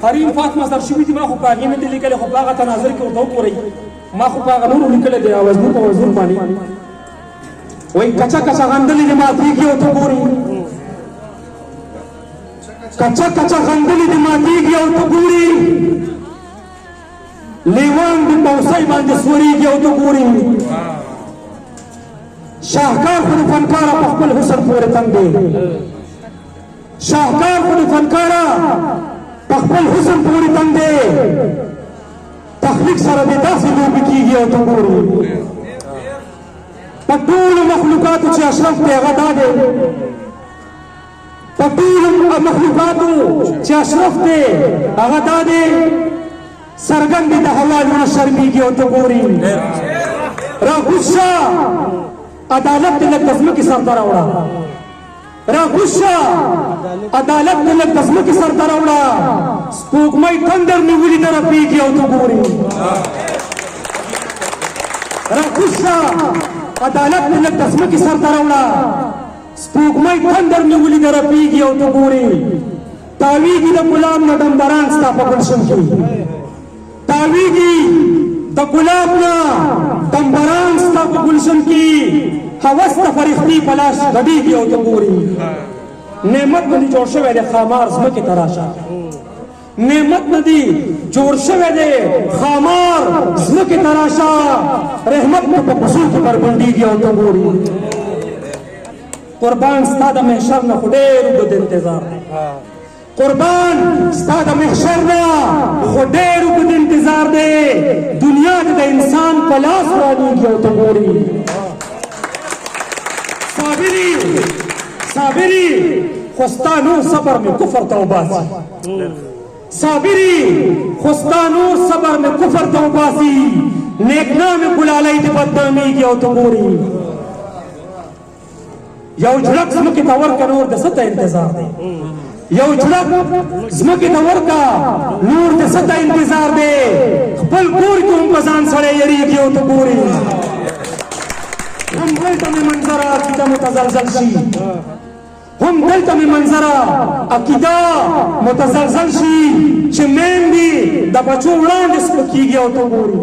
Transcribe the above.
حریم فاطمه سر شوي دي. ما خو په هغې مې دې لیکلې، خو په هغه تناظر کې ورته وګورئ، ما خو په هغه نورو لیکلی دی وزنو په وزن باندې. وایي کچه کچه غندلې دې ماتېږي او ته ګورې، کچه کچه غندلې دې ماتېږي او ته ګورې، لیوان دې په هوسۍ باندې سورېږي او ته ګورې. شاهکار خو د فنکاره په خپل حسن پورې تنګ دی، شاهکار خو د فنکاره په خپل حسن پورې تنګ دی. تخلیق سره دې داسې لوبې کېږي او ته ګورې. په ټولو مخلوقاتو چې اشرف دی هغه دا دی، په ټولو مخلوقاتو چې اشرف دی هغه دا دی. څرګند دې د هوا نه شرمېږي او ته ګورې. راکوز شه عدالت دې لږ د ځمکې سر ته راوړه، راکوز شه عدالت دې لږ د ځمکې سر ته راوړه. سپوږمۍ تندر نیولي ده رپېږي او ته ګورې. راکوز شه عدالت دې لږ د ځمکې سر ته راوړه. سپوږمۍ تندر نیولي ده رپېږي او ته ګورې. تاویږي د ګلاب نه ډمبران ستا په ګلشن کې، تاویږي د ګلاب نه ډمبران ستا په ګلشن کې. هوس د فرښتې په لاس غډېږي او ته ګورې. نعمت نه دي جوړ شوی دی خامار ځمکې ته راشه، نعمت نه دي جوړ شوی دی خامار ځمکې ته راشه. رحمت مو په کوڅو کې بربنډېږي او ته ګورې. قربان ستا د محشر نه خو ډېر اوږد انتظار دی، قربان ستا د محشر نه خو ډېر اوږد انتظار دی. دنیا د انسان په لاس رانیږي او ته ګورې. صابري صابري خو ستا نور صبر مې کفر ته وباسي، صابري خو ستا نور صبر مې کفر ته وباسي. نیک نامې ګلالۍ دې بدنامېږي او ته ګورې. یو جړک ځمکې ته ورکه نور د څه ته انتظار دی، یو جړک ځمکې ته ورکه نور د څه ته انتظار دی. خپل کور کې هم په ځان سړی یېرېږي او ته ګورې. هم دلته مې منظره عقیده متزلزل شي، هم دلته مې منظره عقیده متزلزل شي چې میندې د بچو وړاندې سپکېږي او ته ګورې.